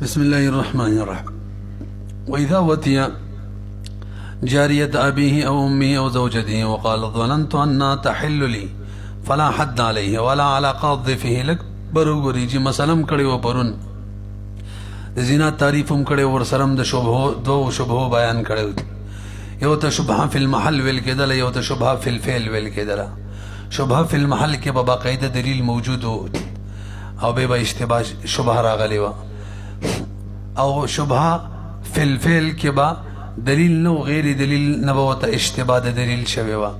بسم الله الرحمن الرحيم. وإذا وتي جارية أبيه أو أمه أو زوجته وقال ظننت أنها تحل لي فلا حد عليه ولا على قاذفه لك بروغري جي مسلم کړي و پرون زنا تعریفم کړي ور سرم د شبهه دو شبهه بیان کړي یو ته شبهه فی المحل ویل کېدل یو ته شبهه فی الفعل ویل کېدل. شبهه فی المحل کې به باقاعده دلیل موجود او به اشتباه شبهه راغلی و او شبهه فی الفعل کې به دلیل نو غیر دلیل نه به ته اشتباه د دلیل شوی و.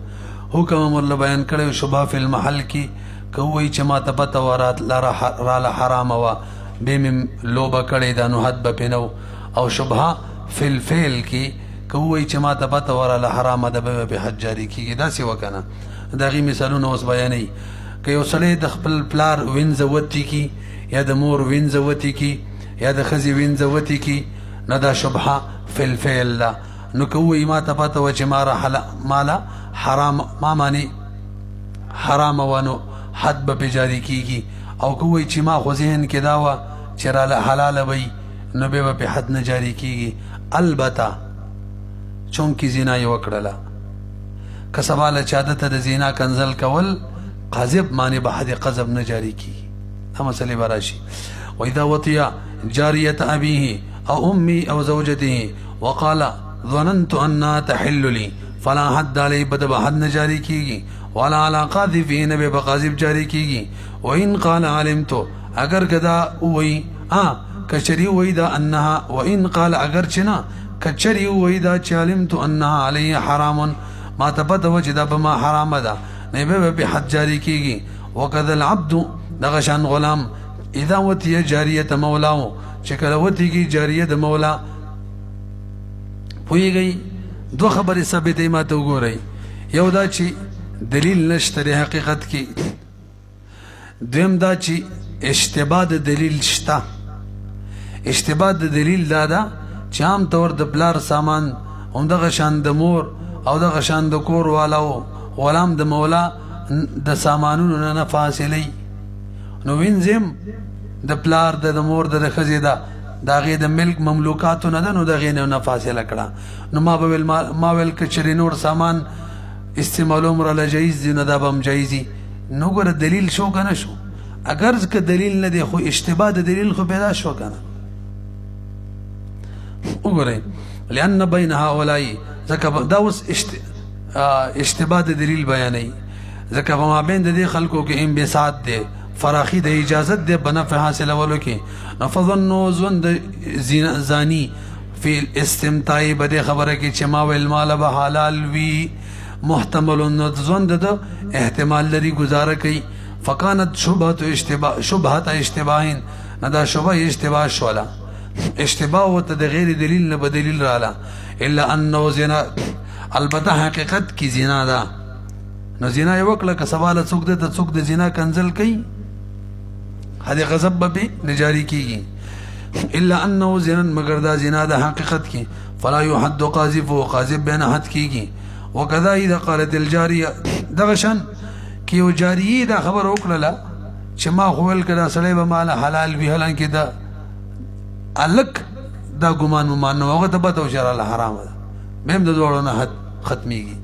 حکم مولا بیان کړي شبهه فی المحل کې کوي چې ما ته پته ورات را حرام و به مم لوبه کړي دا نو حد به پینو او شبهه فی الفعل کې کوي چې ما ته پته ورا حرام ده به حج جاری کیږي دا سی وکنه دغه مثالونه اوس بیانې که یو سړی د خپل پلار وینځوتی کی یا د مور وینځوتی کی یا د خزي وینځوتی کی نه دا شبهه فی الفعل نو کوي ما ته پته و چې مالا حرام ما معنی حرام ونو حد به جاری کیږي او کوي چې ما خو ذهن کې دا و چې را حلال وي نو به په حد نه جاری کیږي. البته چونکی زنا یو کړله که سواله چادته د زنا کنزل کول قاذب معنی به حد قذب نه جاری کیږي. دا مسئله براشي. واذا وطئ جاريه ابيه او امي او زوجته وقال ظننت انها تحل لي فلا حد عليه بد حد نه جاری کیږي ولا على قاذفه نبي بقاذف جاری کیږي. وان قال علمت اگر کدا وای کچری وای دا انها وان قال اگر چنا کچری وای دا علمت انها عليه حرام ما تبد وجد بما حرام ده نبي به حد جاری کیږي. وكذا العبد دغشان غلام اذا وتي جاريه مولاه چکل وتی کی جاریه د مولا پویږي دو خبرې ثابتې ما ته وګورئ. یو دا چې دلیل نشته حقیقت کې، دویم دا چې اشتباه د دلیل شته. اشتباه د دلیل دا ده چې عام طور د پلار سامان همدغه شان د مور او دغه شان د کور والاو غلام د مولا د سامانونو نه فاصله نو وینځم د پلار د مور د خزې دا داغه د ملک مملوکاتو نه ده نو دغه نه فاصله کړه نو ما ویل کچری نور سامان استعمالوم را لجایز دی نه دا بم جایزي نو ګره دلیل شو کنه شو. اگر که دلیل نه دی خو اشتباه د دلیل خو پیدا شو کنه وګورئ. لأن بین هؤلاء ځکه دا اوس اشتباه د دلیل بیانوي ځکه په مابین د دې خلکو کې انبساط دی فراخی د اجازت دی بنفع حاصلولو کې. فظنوا ظن د زانی فی الاستمتاع بده خبره کې چې ما ویل مال به حلال وی محتمل ظن د احتمال لري گزاره کوي. فکانت شبهه اشتباهین نه دا شبهه اشتباه شولا اشتباه وته د غیر دلیل نه بدلیل رااله الا انه زنا البته حقیقت کی زنا ده نو زنا یو کله که سوال څوک د څوک د زنا کنزل کوي هدي غضب به نجاری کیږي. الا انه زنا مگر دا زنا ده حقیقت کی فلا يحد قاذف وقاذف بين حد کیږي. وكذا اذا قالت الجاريه دغشن کیو جاریه دا خبر وکړه چې ما خول کړه سړی به مال حلال وی هلان کې دا الک دا ګمان مانو هغه ته به تو شر حرام ده مهم د دوړو نه حد ختميږي.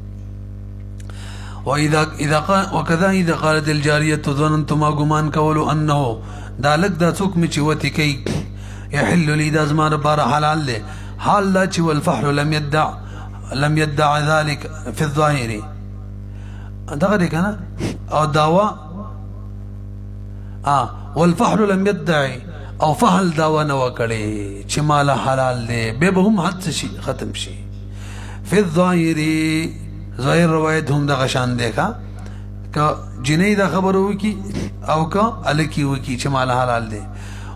وكذا اذا قالت الجاريه ظننت ما ګمان کولو انه دا لک دا څوک می چې وتی کوي يحل لي دا زما لپاره حلال له حال لا چې والفحل لم يدع ذلك في الظاهر دغه کنه او داوا والفحل لم يدع او فحل داوا نه وکړي چې مال حلال دی به هم حد شي ختم شي. في الظاهر ظاهر روایت هم دغه شان دیکھا که جنې دا خبر وکي او که الکی وکي چې مال حلال دی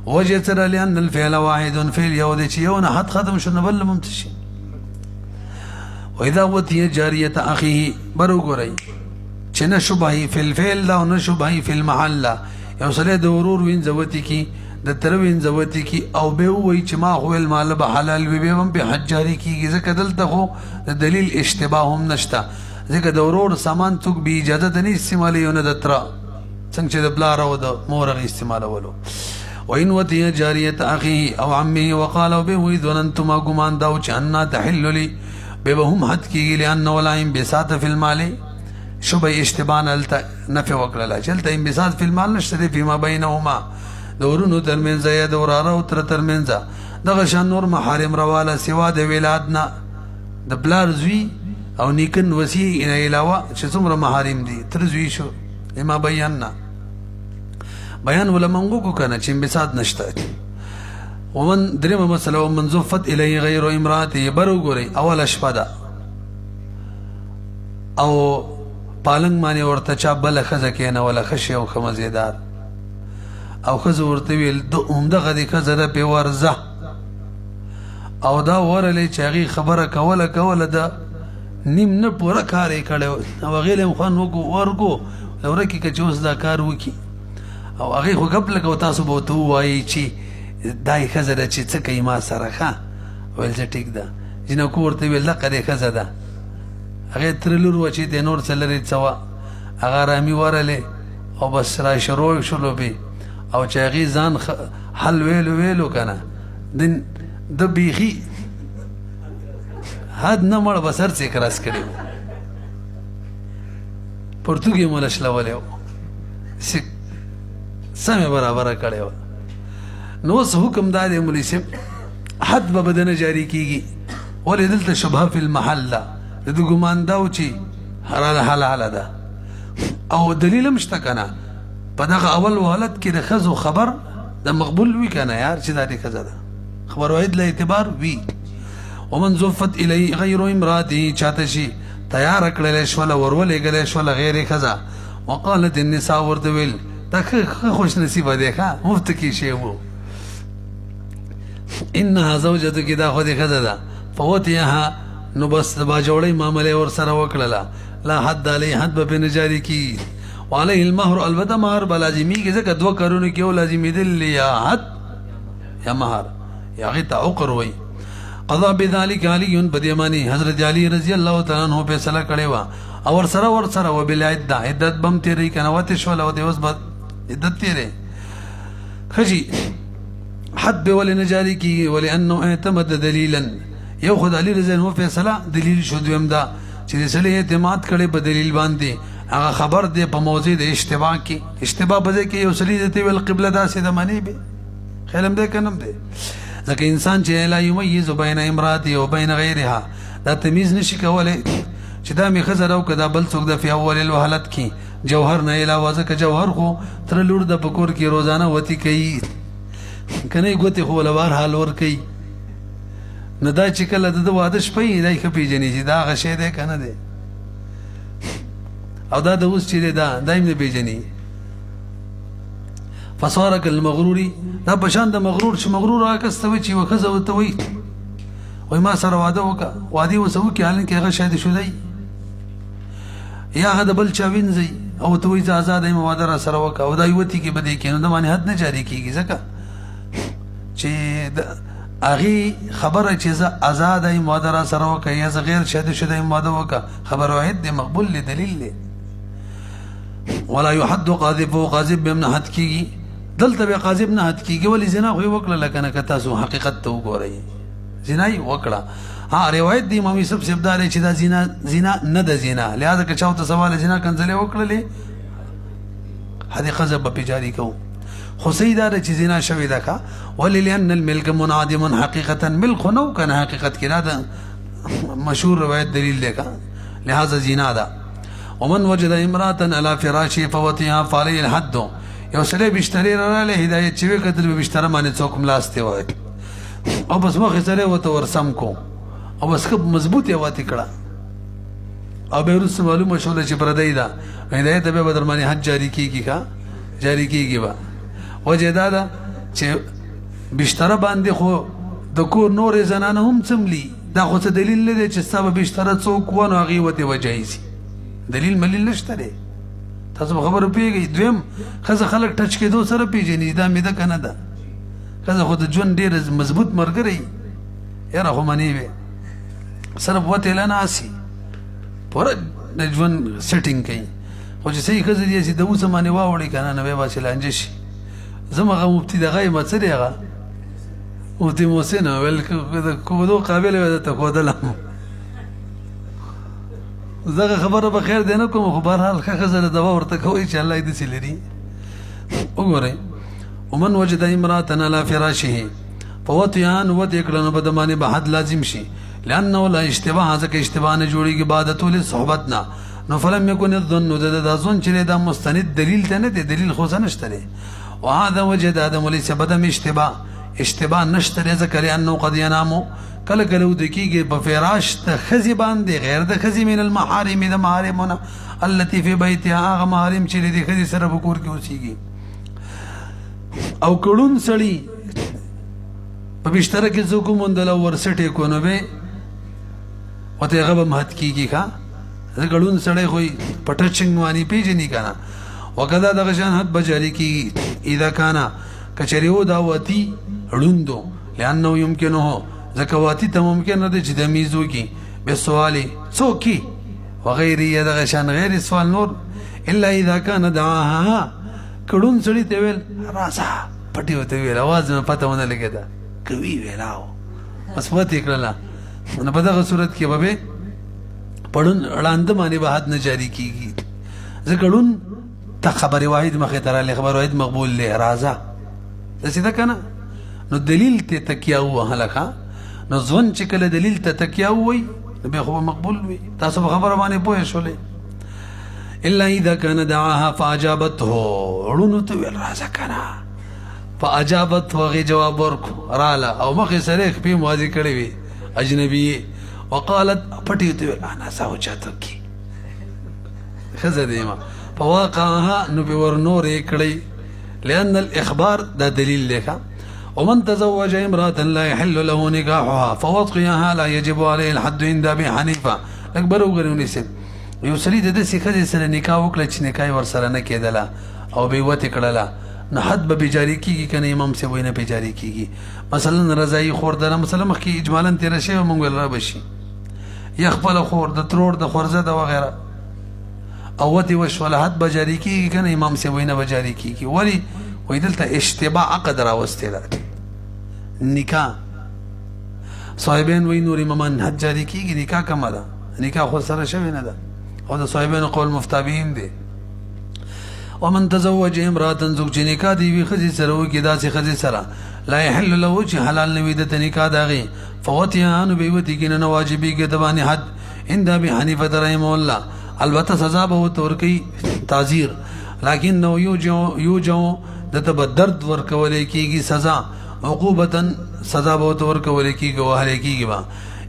وجه تر لئن الفعل واحد فعل يود چې یو نه حد ختم شنه بل ممتشي. واذا وتي جاريه اخيه برو ګورئ چې نه شبهه فی الفعل لا نه شبهه فی المحل یو سره د ورور وینځوتی کی د تر وینځوتی کی او به وای چې ما خو المال به حلال وي به هم په حج جاری کیږي ځکه دلته خو د دلیل اشتباه هم نشته ځکه د ورور سامان څوک به اجازه نه استعمالي نه د تر څنګه چې د بلار او د مور غي استعمالولو. وإن وتي جارية أخيه أو عمه وقال به ظننتما گمان داو چې أنها تحل لي به هم حد کیږي لأنه ولا انبساط في المال شبه اشتبان التا نفع وکړه چې التا انبساط في المال نشته فيما بينهما دورونو ترمنځ یا د وراره او تر ترمنځ دغه شان نور محارم رواله سوا د ولادنا د بلار زوی او نیکن وسی ان علاوه چې څومره محارم دي تر زوی شو ما بیاننا بیان ولمنغو کو کنه چې انبساط نشته ومن دریم مسله ومن زفت الی غیر امراته برو ګوري اول شپدا او پالنګ باندې ورته چا بل خزه کینه ولا خشي او خمزیدار او خزه ورته ویل همدغه دې خزه په ورزه او دا ورلې چې هغه خبره کوله دا نیم نه پوره کار یې کړو او هغه له خوان ورکو ورکی که چې اوس دا کار وکي او هغه خو قبل کو تاسو به تو وایي چې دای خزه چې څه کوي ما سره ښه ویل چې ټیک ده جنو کو ورته ویل لقد خزه ده هغه ترلور و چې د نور څلری څوا هغه رامي ورلې او بس را شروع شلو به او چې هغه ځان حل ویلو کنه د بیخي حد نه مړ بسر څخه کراس کړي پرتګي مولش لولې سمه برابر کړي نو څه حکم دار مولوی سم حد به بدن جاری کیږي ولې دلته شبهه فی المحل د ګمان داو چې حلال ده او دلیل مشته کنه په دغه اول حالت کې د خزو خبر د مقبول وی کنه یار چې دا دې خزه ده خبر واحد له اعتبار وی ومن زفت الی غیر امراته چاته شي تیار کړل شول ورولې غلې شول غیر خزا وقالت النساء ورتویل تک خوش نصیب ده ښا مفت کی شی وو انها زوجته دا خو دې خزا ده فوتيها نو بس با جوړی معاملې ور سره وکړه لا حد علی حد به نجاری کی وعليه المهر البته مہر بلازمی کې ځکه دوه کارونه کې لازمي دي یا حد یا مہر یا غیت عقر وی قضا بذلك علي بدیمانی حضرت علی رضی الله تعالی عنہ فیصله کړی وا او ور سره وبالعده عدت بم تیری کنه وته شول او د اوس بعد عدت تیری خجی حد به ول نجاری کی ولانه اعتمد دلیلا یو خد علی رضی الله فیصله دلیل شو دویم دا چې سړی اعتماد کړي په دلیل باندې هغه خبر دی په موضوع د اشتباه کې اشتباه بځه کې یو سړی د ول قبله داسې د معنی به خیالم دې کنم دې ځکه انسان چې لا یمیز بین امراته او بین غیرها دا تمیز نشي کولای چې دا می خزر او کدا بل څوک د په اول الوهلت کې جوهر نه علاوه ځکه جوهر خو تر لور د پکور کې روزانه وتی کوي کنه ګوتی خو لوار حال ور کوي نه دا چې کله د واده شپې دای خپې جنې چې دا غشه ده کنه ده او دا د اوس چې دا دایم نه پیژني فصارك المغروري دا بشان د مغرور چې مغرور راکستوي چې وخزه وتوي وای ما سره واده وکا وادي وسو کې حالن کې هغه شاید شو دی یا هغه بل چا وینځي او توي چې آزاد ای واده را سره وکا او دا یوتی کې بده کې نو د باندې حد نه جاری کیږي ځکه چې اغي خبره چې آزاد ای واده را سره وکا یا غیر شاید شو دی واده وکا خبر واحد دی مقبول دلیل دی ولا يحد قاذف وقاذف بمن حد کیږي دلته به قاذف نه حد کیږي ولی زنا خو وکړه لکنه کتا سو حقیقت ته وګورئ زنا یې وکړه ها روایت دی امام یوسف سبدار چې دا زنا نه د زنا لہذا که چاو ته سوال زنا کنځلې وکړلې هدي خزب په جاری کو خو سیدار چې زنا شوی دا کا ولی لان الملك منعدم حقیقتا ملک نو کنه حقیقت کې دا مشهور روایت دلیل دی کا لہذا زنا دا ومن وجد امراه على فراشه فوتها فعليه الحد یو سړی بشتري را له هدایت چې وکړل به بشتره باندې څوک ملاسته وای او بس مخ سره وته ورسم کو او بس کب مضبوط یو واتی کړه او به رسول معلومه شول چې پردای دا هدایت به بدرمانی حج جاری کیږي کا جاری کیږي با وجه دا چې بشتره باندې خو د کور نور زنانه هم سملی دا خو څه دلیل لري چې سبب بشتره څوک ونه غي وته وجایزي دلیل ملیل نشته دی تاسو خبر پیږئ دویم خزه خلک ټچ کېدو سره پیژني دا مې ده کنه ده خزه خو د ژوند ډېر مضبوط مرګري یاره خو منی وي صرف وته لناسي پوره د ژوند سیټینګ کوي خو چې صحیح خزه دي چې د اوسه باندې واوړي کنه نه به واسه لانجه شي زمغه مفتي دغه ما څه دی هغه مفتي محسن ول کودو قابل وي ته کودل زغه خبره به خیر دی نه کوم خو بهرحال ښه ښځه دوا ورته کوي چې الله دې داسې لري. وګورئ ومن وجد امرأة على فراشه فوطئها نو وطئ کړه نو په ده باندې به حد لازم شي لأنه لا اشتباه ځکه اشتباه نه جوړېږي بعد طول صحبت نه نو فلم یکن الظن دا ظن چې دا مستند دلیل ته نه دی دلیل خو څه نشته دی وهذا وجه د آدم وليس بدم اشتباه نشته دی ځکه لأنه قد ينام کله کله ودې کېږي په فراش د ښځې باندې غیر د ښځې من المحارم د محارمونه التي في بيتها هغه محارم چې د ښځې سره په کور کې اوسېږي او کړون سړي په بستره کې څوک وموندل او ورسټې کو نو به ورته هغه به مهت کېږي ښه کړون سړی خو په ټچنګ باندې پېژني که نه وکدا دغه شان حد به جاري کېږي اذا کانا کچرې و دا وتي ړوندو لأنه يمكنه ځکه واتي ته ممکن نه دی چې تمیز وکړي بسوالې څوک وغیرې دغه شان غیر سوال نور الا اذا کان دعاها کړون سړي ته ویل راځه پټي ورته ویل اواز مې پته ونه لګېده کوي ویلاو بس پتې کړله نو په دغه صورت کې به پړون ړانده باندې به حد نه جاري کېږي ځکه ړون ته خبرې واحد مخې ته راغلی خبر واحد مقبول دی راځه داسې ده که نه نو دلیل ته تکیه ووهله نو ځوان چې کله دلیل ته تکیه ووایي نو بیا خو به مقبول وي تاسو په خبره باندې پوه شولې الا اذا كان دعاها فاجابته ړونو ته ویل راځه که نه فاجابته هغې جواب ورکړو راله او مخې سره یې خپې موازي کړې وي اجنبي وقالت پټي ته ویل انا زوجتك کی ښځه دی ما فواقعها نو به ور نورې کړی لأن الإخبار دا دلیل دی ومن تزوج امرأة لا يحل له نكاحها فوطئها لا يجب عليه الحد عند أبي حنيفة اکبر وګورئ ونیسئ یو سړي د داسې ښځې سره نکاح وکړه چې نکاح یې ورسره نه کېدله او بې وتې کړله نو حد به بې جاري کېږي که نه امام صاحب وایي نه بې جاري کېږي مثلا رضایي خور ده مثلا مخکې اجمالا تېره شوې موږ ویل را به شي یا خپله خور د ترور د خورزه ده وغیره او وتې وشوله حد به جاري کېږي که نه امام صاحب وایي نه به جاري کېږي ولې وایي دلته اشتباه عقد راوستې ده نکاح صاحبین وایي نور امامان حد جاري کېږي نکاح کمه ده نکاح خو سره شوې نه ده او د صاحبینو قول مفتابین دی ومن تزوج امرأة څوک چې نکاح د یوې ښځې سره وکړي داسې ښځې سره لا یحل له چې حلال نه وي د ته نکاح د هغې فوطئها نو به یې وتې کړي نه واجبېږي د باندې حد عند ابي حنیفة رحمه الله البته سزا به ورته ورکوي تعزیر لکنه یوجع دته به درد ورکولی کېږي سزا عقوبتا سزا به ورته ورکولی کېږي وهلی کېږي به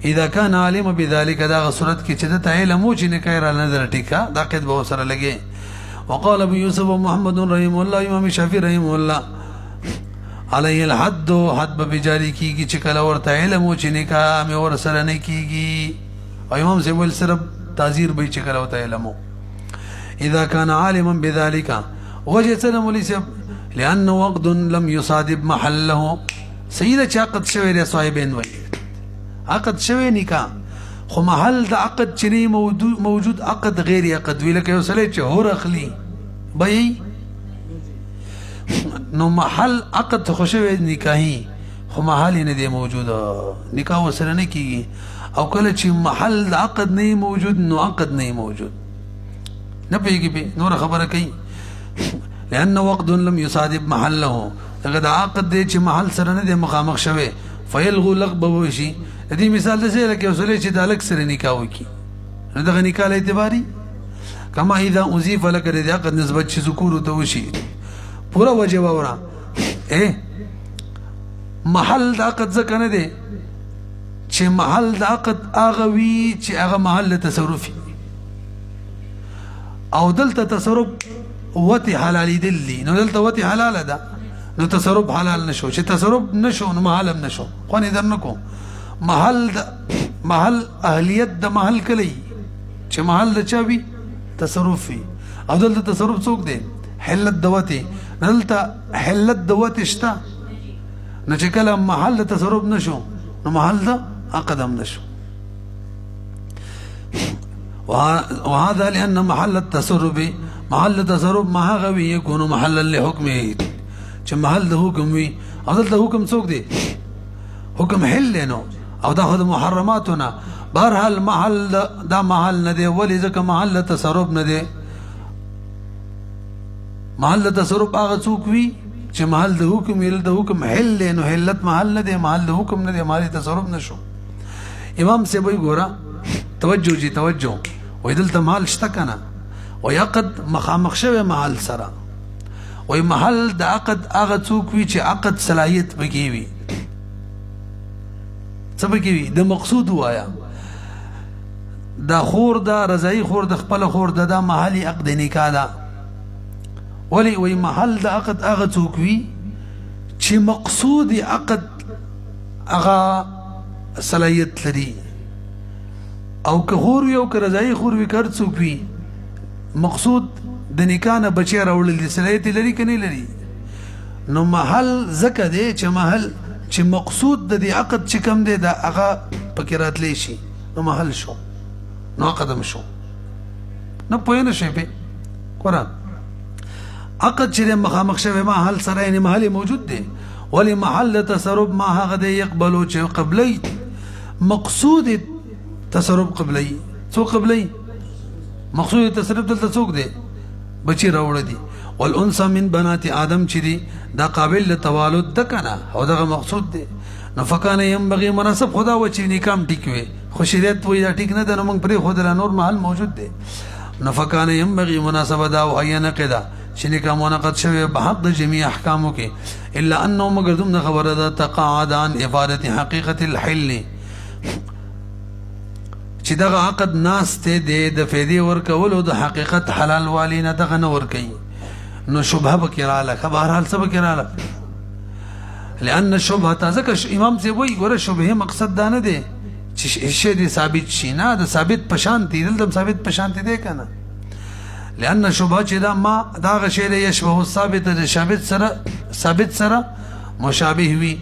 اذا كان عالم بذلك داغه صورت کې چې د علم و چې نکاح را نه درټیکا دا قید به سره لګي وقال ابو يوسف محمد رحمه الله امام شافعي رحمه الله عليه الحد حد به جاری کیږي چې کله ورته علم و چې نکاح مې ور سره نه کیږي او امام سے ول صرف تعزیر به چې کله ورته علم اذا كان عالما بذلك وجه سلام لسب لانه وقت لم يصادب محله سيده چاقت شوی ر صاحبین وای عقد شوی نکاح خو محل د عقد چې موجود عقد غیر عقد وی لکه یو سړی چې هور اخلي بای نو محل عقد خو شوی نکاحي خو محل نه دی موجود نکاح وسره نه کیږي او کله چې محل د عقد نه موجود نو عقد نه موجود نه پیږي به نور خبره کوي لأن وقت لم يصادب محله دغه د عقد دی چې محل سره نه دی مخامخ شوی فيلغو لغب وشي دې مثال د څه لکه وسله چې د الک سره نکاح وکي نو دغه نکاح اعتباري کما اذا اضيف لك د عقد نسبت چې ذکور ته وشي پورا وجه وورا محل د عقد ځکه نه دی چې محل د عقد هغه وي چې هغه محل تصرفي او دلته تصرف وتی حلالي دلی نو دلته وتی حلاله ده نو تصرف حلال نشو چې تصرف نشو نو محل نشو خو نه درنکو محل اهلیت د محل کلی چې محل د چا وي تصرف وي او دلته تصرف څوک دی حلت دوتی دلته حلت دوتی شته نو چې کله محل د تصرف نشو نو محل د عقد هم نشو وهذا لأن محل التصرف ما هغه وي يكون محلا لحكمه چې محل د حکم وي او دلته حکم څوک دی حکم حل دی نو او دا خو د محرماتونه بهرحال محل دا محل نه دی ولې ځکه محل تصرف نه دی محل تصرف هغه څوک وي چې محل د حکم ویل د حکم حل دی نو حلت محل نه دی محل د حکم نه دی محل تصرف نشو امام سے وی ګورا توجه جی توجه وای دلته محل شته کنه وای عقد مخامخ شوی محل سره وای محل د عقد هغه څوک وي چې عقد صلاحیت پکې وي څه پکې وي د مقصود وایا دا خور دا رضای خور د خپل خور دا محلي عقد نکاح ده ولی وی محل د عقد هغه څوک وي چې مقصود عقد هغه صلاحیت لري او که خور وي او که رضای خور وي کار څوک وي مقصود د نکاح نه بچی راوړل دي صلاحیت لري که نه لري نو محل ځکه دی چې محل چې مقصود د دې عقد چې کوم دی دا هغه پکې راتلی شي نو محل شو نو عقد هم شو نه پوه نه شئ پې قرآن عقد چې مخامخ شوی محل سره یعنی محل موجود دی ولی محل تصرف ما هغه دی يقبلو چې قبلی مقصود تصرف قبلی څو قبلی مقصود تصرف دلته څوک دی بچی راوړه دي والانثى من بنات آدم چې دی دا قابل لتوالد ده کنه او دغه مقصود دی نو فکانه ينبغي مناسب خدا و چې نکام ټیک وي خو شریعت وایي دا ټیک نه ده نو موږ پرې خو د نور محل موجود دی نو فکانه ينبغي مناسبه دا او عینه قدا چې نکاح منعقد شوی په حق د جميع احکامو کې الا انه مگر دومره خبره ده تقاعد عن افاده حقیقت الحل چې دغه عقد ناس ته د فیدې ورکولو د حقیقت حلال والی نه دغه نه ورکوي نو شبهه به رااله بهرحال څه به رااله لأن الشبهه ځکه امام سی وایي ګوره شبهه مقصد دا نه دی چې شی دې ثابت شي نه د ثابت په شان دی دلته ثابت په شان دی کنه لأن الشبهه چې دا ما دا شی دی یشبه الثابت د ثابت سره مشابه وي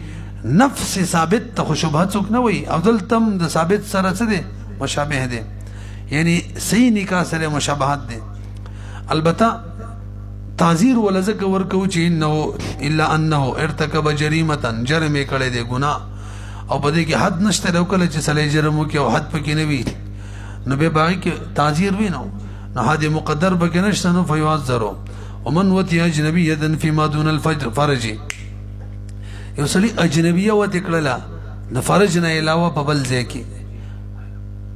نفس ثابت ته شبهه څوک نه وي او دلته د ثابت سره څه دی مشابه دی یعنی صحیح نکاح سره مشابهت دی البته تعذير ولا ذکر ورکو چې انه الا انه ارتكب جريمه جرم کړي دی ګناه او په دې کې حد نشته لو کله چې سړی جرم وکي او حد پکې نه وي نو به باقي کې تعذير وینو نو حد مقدر پکې نشته نو فيعذر ومن وتي اجنبيه فيما دون الفرج یو سړی اجنبيه وته کړله د فرج نه علاوه په بل ځای کې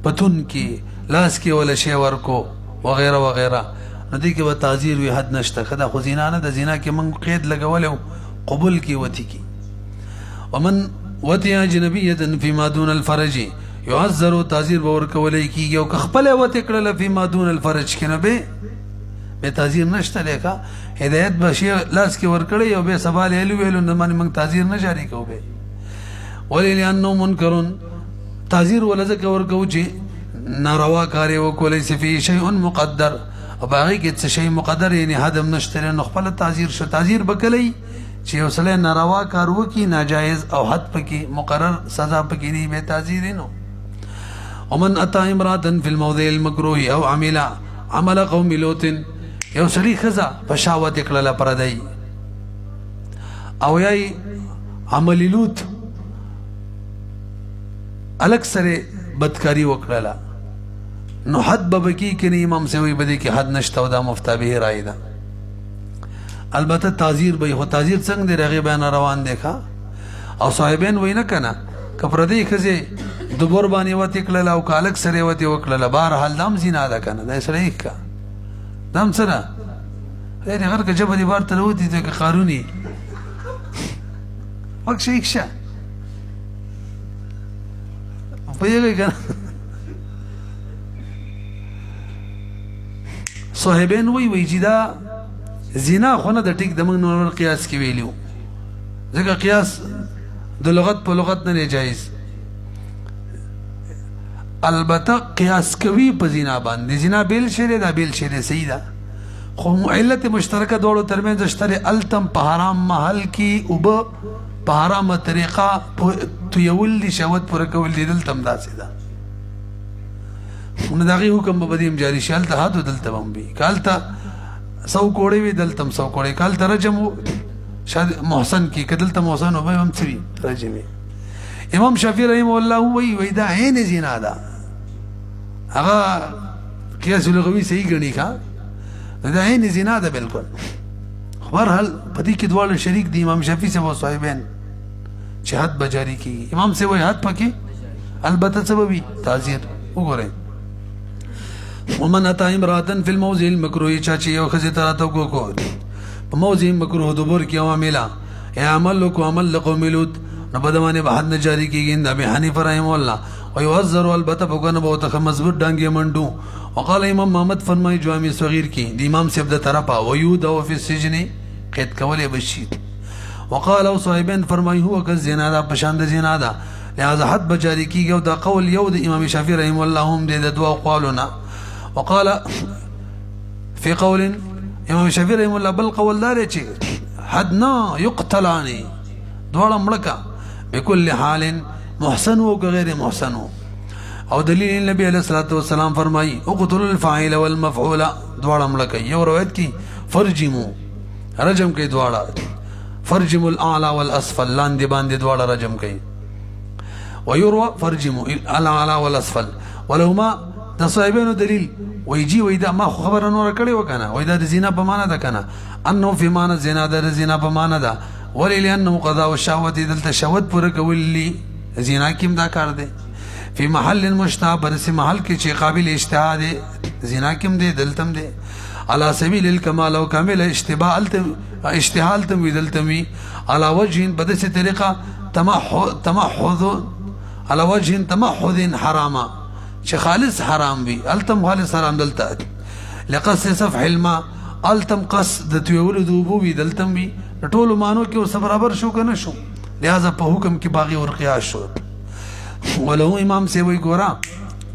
پتون کې لاس کې ولا شی ورکو وغیرہ وغیرہ نو دې کې به تعذير وي حد نشته خدا خو زنا نه د زنا کې من قید لګولو قبول کې وتی کې ومن وتی اجنبيه فيما دون الفرج يعذر تعذير باور کولای کیږي او خپل وته کړل فيما دون الفرج کې نه به تعذير نشته لیکا هدایت بشي لاس کې ور کړی او به سوال ویلو نه من موږ تعذير نه جاری کوو به ولې انه منکر تعذير ولا ذکر ورکو چې ناروا کار وکولای سفي شيء مقدر او باقي کې څه شی مقدر یعنی هدم نشته نو خپل تعذير شو تعذير بکلی چې وسله ناروا کار وکي ناجایز او حد پکې مقرر سزا پکې نه به تعذير نو ومن اتى امراه في الموضع المكروه او عمل قوم لوط یو سړي خزا پښاوت کړل پردای او یای عمل لوط الک سره بدکاری وکړه نو حد ببکی کنی امام سوی بدی کی حد نشته او دا مفتابه رای ده البته تعذير به هو تعذير څنګه دی رغه بیان روان دیکھا او صاحبین وینا کنه کپردی خزه دبر باندې وتی کړه او کالک سره وتی وکړه بهر حال دام زینا ده کنه دا سره یک دام سره هغه هر کجه دی بار تلوتی ته قانوني وک شیخ پوهیږئ کنه صاحبین وی چې دا زنا خو نه د ټیک د موږ نور قیاس کې ویلو ځکه قیاس د لغت په لغت نه جایز البته قیاس کوي په زنا باندې زنا بیل شری دا بیل شری صحیح ده خو علت مشترکه دوړو ترمنځ شتره التم په حرام محل کې او په حرامه طریقه تو یول دي شهوت پر کول دي دلتم داسې ده نو دغه حکم به بدیم جاری شال ته حد دلته هم بي کالته سو کوړې وی دلتم سو کوړې کال ترجم شاید محسن کی کدلته محسن وبه هم څوي رجمي. امام شافعي رحم الله وی دا عین زنا ده، هغه قیاس لغوي صحیح غني ښا، دا عین زنا ده بالکل. بهرحال په دې کې دواړه شریک دي، امام شافعي سے او صاحبین چې حد بجاری کی. امام سے وای حد پکې البته سببي تعزیر وګورئ. ومن اتا امراتن فی الموضع المکروه، چا چې یو خزه تراته کو په موضع مکروه دبر کې عامله یا عمل کو عمل قوم لوط نو بدمانه به حد نه جاری کیږي. ابي حنیفه رحم الله ويعذر البته په کنه به مضبوط ډنګي منډو. وقال امام محمد فرمای جامع صغیر کې د امام صاحب د طرفه ويود او فی السجن قید کولې بشي. وقال او صاحبین فرمای هو که زنا ده پشان د زنا ده، لہذا حد بجاری کیږي. او دا قول یو د امام شافعي رحم الله هم د دوا قولنا. وقال في قول امام شافعي رحم الله بل قول دار چې حد نه يقتلاني دواړه مړکا بكل حال محسن او غیر محسن. او دلیل نبی علیہ الصلوۃ والسلام فرمای اقتل الفاعل والمفعول دواړه مړکا. یو روایت کی فرجمو رجم کوي دواړه، فرجم الاعلى والاسفل لاندې باندې دواړه رجم کوي. ويروى فرجم الاعلى والاسفل ولهما د صاحبانو دلیل ويجي ويدا ما خبر نور کړي وکنه ويدا د زنا په معنا ده کنه انه في معنا زنا ده زنا په معنا ده ولانه قضاء الشهوه دلته شهوت پر کولي زنا کیم دا کار ده في محل مشتهى برس محل کې چې قابل اجتهاد زنا کیم ده دلتم ده على سبيل الكمال او كامل اشتهال تم دلتمي على وجه بدسه طریقه تمحض على وجه تمحض حراما چې خالص حرام وي التم خالص حرام دلته لقص صفح الماء التم قص د تویول دوبو وي دلتم وي ټول مانو کې اوس برابر شو کنه شو، لہذا په حکم کې باغی اور قیاس شو. ولو امام سی وی ګورا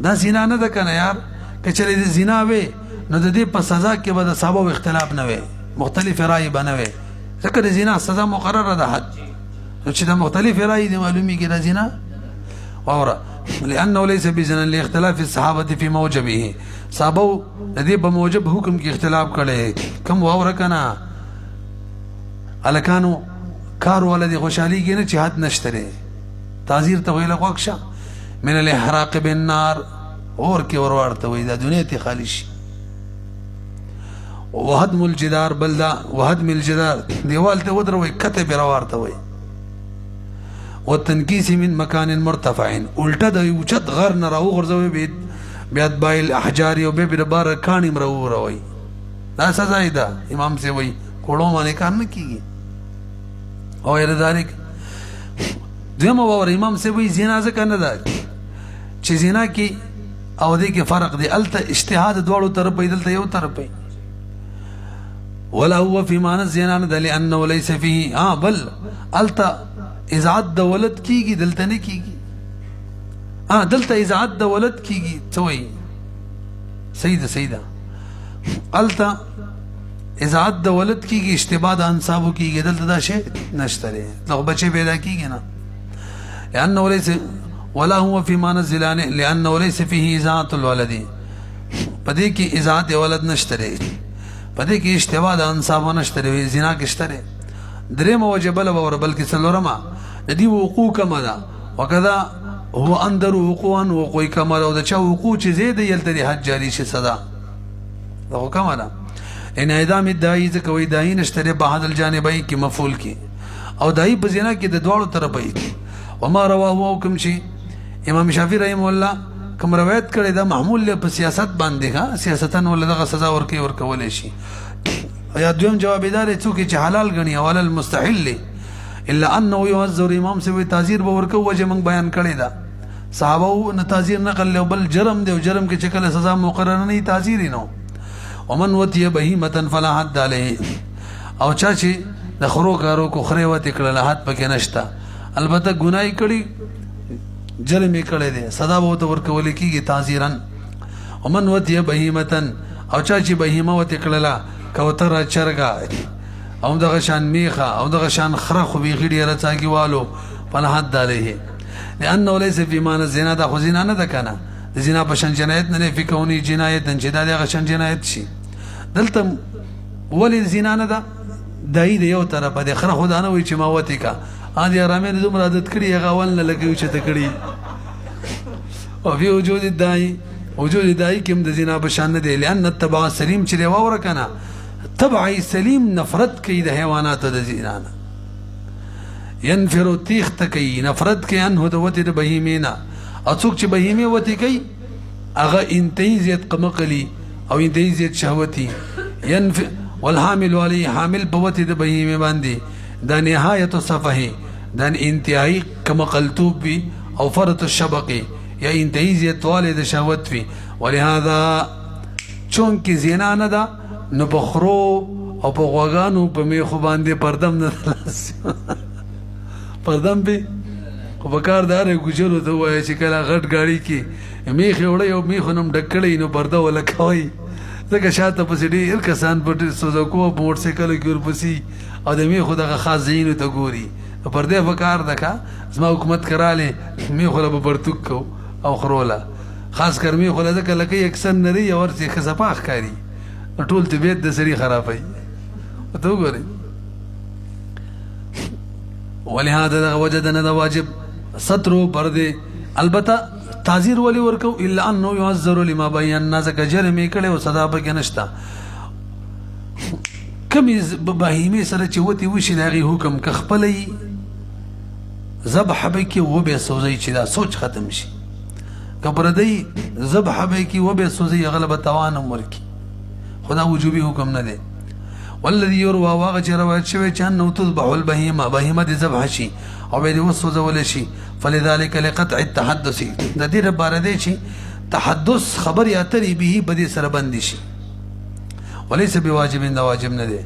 دا زنا نه ده کنه یار، کچره د زنا وي نو د دې په سزا کې به د صحابه اختلاف نه وي، مختلف رائے بنوي. ځکه د زنا سزا مقرره ده حد، چې د مختلف رائے د معلومي کې د زنا اور لانه ليس بزنا لاختلاف الصحابه في موجبه. صحابه د دې په موجب حکم کې اختلاف کړي. کم اور کنه الکانو کار ولدي خوشحالي کې نه چې حد نشته تعذير ته ویل غوښه من الاحراق بالنار اور کې اور ورته وي د دنیا ته خالص. وهدم الجدار بلدا وهدم الجدار دیوال ته ودروي کته بیر ورته وي. والتنكيس من مكان مرتفع الټه د اوچت غر نه راو غرزوي بيد بايل احجار او به بار کانی مرو روي. دا سزا ده امام سي وي کوړو باندې کار نه کیږي. او غیر ذلك دمو اور امام سي وي زنا ځکه نه ده چې زنا کې او دې کې فرق دی. الته اجتهاد دواړو طرف دلته یو طرف پي ولا هو في معنى الزنا ده لانه ليس فيه بل الته ازعاد د ولد کیږي دلته نه کیږي. دلته ازعاد د ولد کیږي توي سیده الته ازعاد د ولد کیږي اشتباه د انصابو کیږي دلته دا شی نشته لغه بچي پیدا کیږي نه. لانه ليس ولا هو في معنى الزنا لانه ليس فيه ازعاد الولد پدې کې ازعاد ولد نشته پدې کې اشتباه د انصابو نشته زنا کې شته. دریم وجبل اور بلکې سلورما ندی وقوع کما ده وکذا هو اندر وقوعا وقوع کما او د چا وقوع چې زید یلته د حج جاری شي صدا دا کما ده. ان اعدام الداعی ځکه وی داعی نشته په هغه الجانبین کې مفعول کې او داعی په زنا کې د دوړو طرفه. وما رواه حکم شي امام شافعی رحم الله کوم روایت کړي دا محمول له په سیاست باندې ها سیاستن ول دغه سزا ورکول شي. یا دویم جواب دار څوک چې حلال غني او حلال مستحل الا انه يعذر امام سے تعذير به ورکو وجه من بیان کړي دا صحابه نه تعذير نقل له بل جرم دی او جرم کې شکل سزا مقرره نه تعذير نو. ومن وتي بهیمه فلا حد عليه او چا چې د خرو کارو کو خره وته کړه حد پکې نشتا البته ګناي کړي جرم یې کړي دي سزا به ورکول کېږي تعذيرا. ومن وتي بهیمه او چا چې بهیمه وته کړه کوتر چرګا او دغه شان میخه او دغه شان خره خو به غړي رڅاګي والو فلا حد عليه لانه ليس في معنى الزنا ده خو زنا نه ده کنه د زنا په شان جنایت نه فی کونی جنایت چې دا دغه شان جنایت شي. دلته ولې زنا نه ده دای د یو طرفه د خره خدا نه وي چې ما وتی کا ا دې ارامه دومره عادت کړي هغه ول نه لګوي چې ته کړي او فی وجود الداعی کوم د زنا بشان نه دی لئن التبع سلیم چې دی واور کنه تبع سلیم نفرت کوي د حیوانات د زنا نه ينفر تیخ تکي نفرت کوي انه د وتی د بهیمینا او څوک چې بهیمه وتی کوي هغه انتهی زیات قمقلی او انتهی زیات شهوتی ينفر والحامل علی حامل بوتی د بهیمه باندې دا نهایت صفحه دا انتهایی قمقلتوب بی او فرط الشبقی یا انتهی زیاتوالی د شهوت وی ولهذا چون کې زنا نه ده نو په خرو او په غوګانو په میخو باندې پردم نه پردم به خو په کار دار ګجلو ته وایي چې کله غټ ګاډي کې میخ وړي او میخ نوم ډکړی نو پرده ولا کوي ځکه شاته پسې ډېر کسان په سوزوکو په موټر سایکل کې ورپسې او د میخو دغه خاص ځایونو ته ګوري پردې په کار ده که زما حکومت کرالی میخو له به پرتوک کو او خروله خاص کر میخو له ځکه لکه اکثر نری یا ورسې ښه صفا ښکاري ټول طبیعت د سړي خرابوي ورته وګورئ ولهذا دغه وجه د نه د واجب سترو پردې البته تعذیر ولی ورکو الا انه يعذر لما بينا ځکه جرم یې کړی او سزا پکې نشته کمې بهیمې سره چې وتې وشي د هغې حکم که خپله ذبح به کې وبې سوځئ چې دا سوچ ختم شي که پردی ذبح به کې وبې سوځئ هغه له به توان هم ورکړي خو دا وجوبي حکم نه دی والذي يروى واغه چې روایت شوی چې انه تذبح البهیمه بهیمه دې ذبح شي او به دې وسوځول شي فلذلك لقطع التحدث د دې لپاره دی چې تحدث خبر اترې به بدې سره بندي شي وليس بواجب دا واجب نه دی